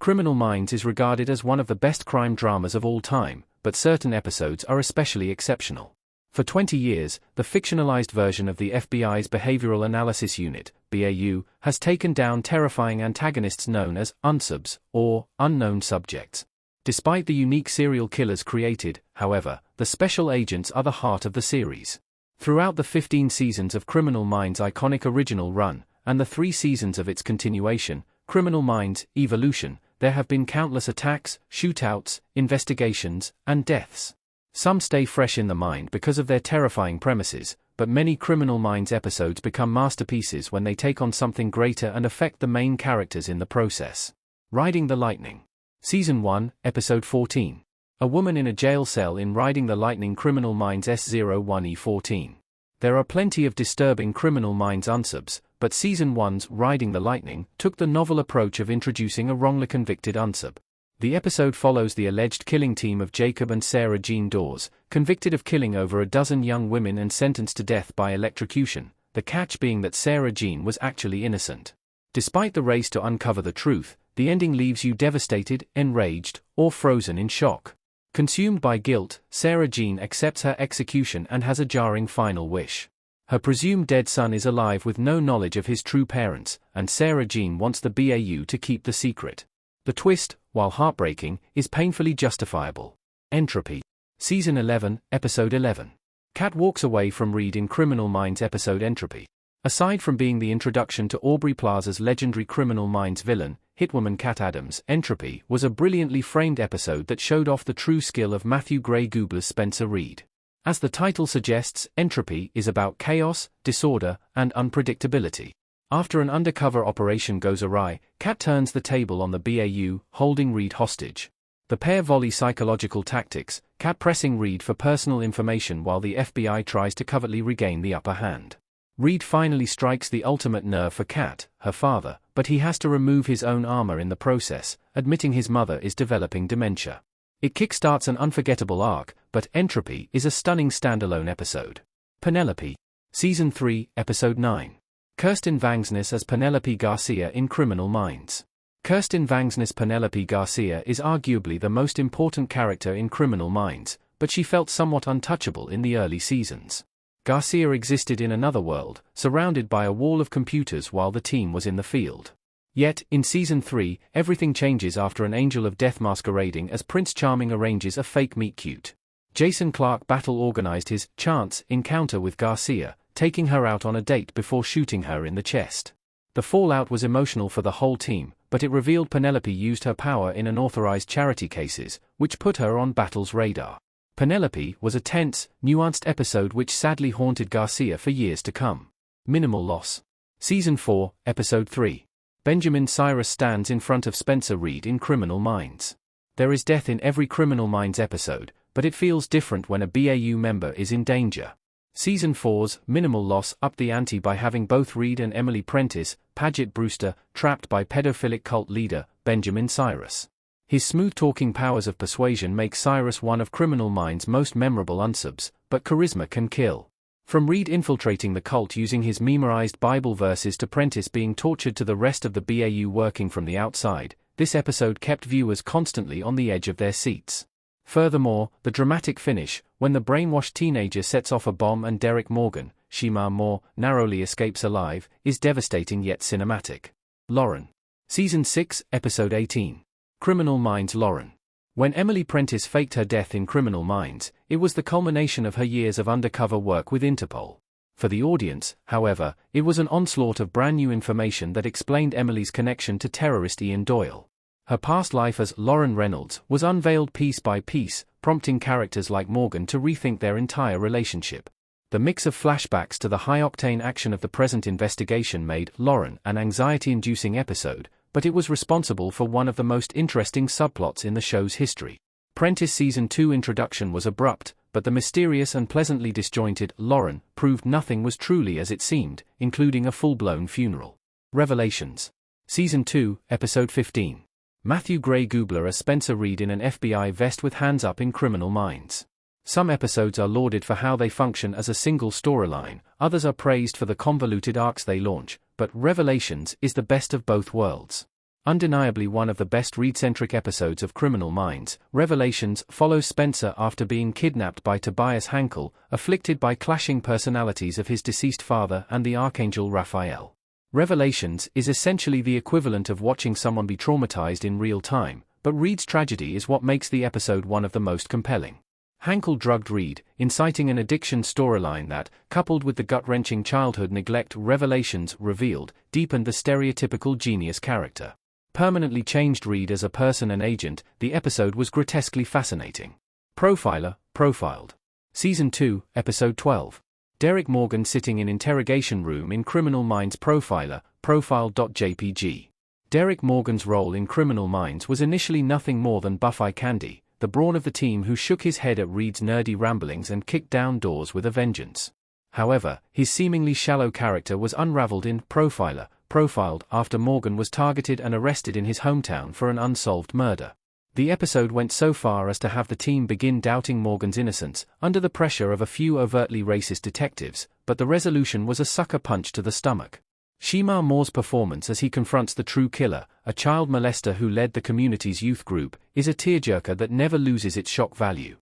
Criminal Minds is regarded as one of the best crime dramas of all time, but certain episodes are especially exceptional. For 20 years, the fictionalized version of the FBI's Behavioral Analysis Unit, BAU, has taken down terrifying antagonists known as unsubs, or unknown subjects. Despite the unique serial killers created, however, the special agents are the heart of the series. Throughout the 15 seasons of Criminal Minds' iconic original run, and the 3 seasons of its continuation, Criminal Minds Evolution, there have been countless attacks, shootouts, investigations, and deaths. Some stay fresh in the mind because of their terrifying premises, but many Criminal Minds episodes become masterpieces when they take on something greater and affect the main characters in the process. Riding the Lightning. Season 1, Episode 14. A woman in a jail cell in Riding the Lightning. Criminal Minds S01E14. There are plenty of disturbing Criminal Minds unsubs, but Season 1's Riding the Lightning took the novel approach of introducing a wrongly convicted unsub. The episode follows the alleged killing team of Jacob and Sarah Jean Dawes, convicted of killing over a dozen young women and sentenced to death by electrocution, the catch being that Sarah Jean was actually innocent. Despite the race to uncover the truth, the ending leaves you devastated, enraged, or frozen in shock. Consumed by guilt, Sarah Jean accepts her execution and has a jarring final wish. Her presumed dead son is alive with no knowledge of his true parents, and Sarah Jean wants the BAU to keep the secret. The twist, while heartbreaking, is painfully justifiable. Entropy. Season 11, Episode 11. Kat walks away from Reed in Criminal Minds episode Entropy. Aside from being the introduction to Aubrey Plaza's legendary Criminal Minds villain, hitwoman Kat Adams, Entropy was a brilliantly framed episode that showed off the true skill of Matthew Gray Gubler's Spencer Reed. As the title suggests, Entropy is about chaos, disorder, and unpredictability. After an undercover operation goes awry, Kat turns the table on the BAU, holding Reed hostage. The pair volley psychological tactics, Kat pressing Reed for personal information while the FBI tries to covertly regain the upper hand. Reed finally strikes the ultimate nerve for Kat, her father, but he has to remove his own armor in the process, admitting his mother is developing dementia. It kickstarts an unforgettable arc, but Entropy is a stunning standalone episode. Penelope. Season 3, Episode 9. Kirsten Vangsness as Penelope Garcia in Criminal Minds. Kirsten Vangsness' Penelope Garcia is arguably the most important character in Criminal Minds, but she felt somewhat untouchable in the early seasons. Garcia existed in another world, surrounded by a wall of computers while the team was in the field. Yet, in Season 3, everything changes after an angel of death masquerading as Prince Charming arranges a fake meet-cute. Jason Clarke battle-organized his chance encounter with Garcia, taking her out on a date before shooting her in the chest. The fallout was emotional for the whole team, but it revealed Penelope used her power in unauthorized charity cases, which put her on Battle's radar. Penelope was a tense, nuanced episode which sadly haunted Garcia for years to come. Minimal loss. Season 4, Episode 3. Benjamin Cyrus stands in front of Spencer Reed in Criminal Minds. There is death in every Criminal Minds episode, but it feels different when a BAU member is in danger. Season 4's Minimal Loss upped the ante by having both Reed and Emily Prentice, Paget Brewster, trapped by pedophilic cult leader, Benjamin Cyrus. His smooth-talking powers of persuasion make Cyrus one of Criminal Minds' most memorable unsubs, but charisma can kill. From Reed infiltrating the cult using his memorized Bible verses to Prentice being tortured to the rest of the BAU working from the outside, this episode kept viewers constantly on the edge of their seats. Furthermore, the dramatic finish, when the brainwashed teenager sets off a bomb and Derek Morgan, Shemar Moore, narrowly escapes alive, is devastating yet cinematic. Lauren. Season 6, Episode 18. Criminal Minds Lauren. When Emily Prentice faked her death in Criminal Minds, it was the culmination of her years of undercover work with Interpol. For the audience, however, it was an onslaught of brand new information that explained Emily's connection to terrorist Ian Doyle. Her past life as Lauren Reynolds was unveiled piece by piece, prompting characters like Morgan to rethink their entire relationship. The mix of flashbacks to the high-octane action of the present investigation made Lauren an anxiety-inducing episode, but it was responsible for one of the most interesting subplots in the show's history. Prentice Season 2 introduction was abrupt, but the mysterious and pleasantly disjointed Lauren proved nothing was truly as it seemed, including a full-blown funeral. Revelations. Season 2, Episode 15. Matthew Gray Gubler as Spencer Reed in an FBI vest with hands up in Criminal Minds. Some episodes are lauded for how they function as a single storyline, others are praised for the convoluted arcs they launch, but Revelations is the best of both worlds. Undeniably one of the best read-centric episodes of Criminal Minds, Revelations follows Spencer after being kidnapped by Tobias Hankel, afflicted by clashing personalities of his deceased father and the Archangel Raphael. Revelations is essentially the equivalent of watching someone be traumatized in real time, but Reed's tragedy is what makes the episode one of the most compelling. Hankel drugged Reed, inciting an addiction storyline that, coupled with the gut-wrenching childhood neglect Revelations revealed, deepened the stereotypical genius character. Permanently changed Reed as a person and agent, the episode was grotesquely fascinating. Profiler, Profiled. Season 2, Episode 12. Derek Morgan sitting in interrogation room in Criminal Minds Profiler, Profiled.jpg. Derek Morgan's role in Criminal Minds was initially nothing more than Buff-Eye Candy, the brawn of the team who shook his head at Reed's nerdy ramblings and kicked down doors with a vengeance. However, his seemingly shallow character was unraveled in Profiler, Profiled after Morgan was targeted and arrested in his hometown for an unsolved murder. The episode went so far as to have the team begin doubting Morgan's innocence, under the pressure of a few overtly racist detectives, but the resolution was a sucker punch to the stomach. Shemar Moore's performance as he confronts the true killer, a child molester who led the community's youth group, is a tearjerker that never loses its shock value.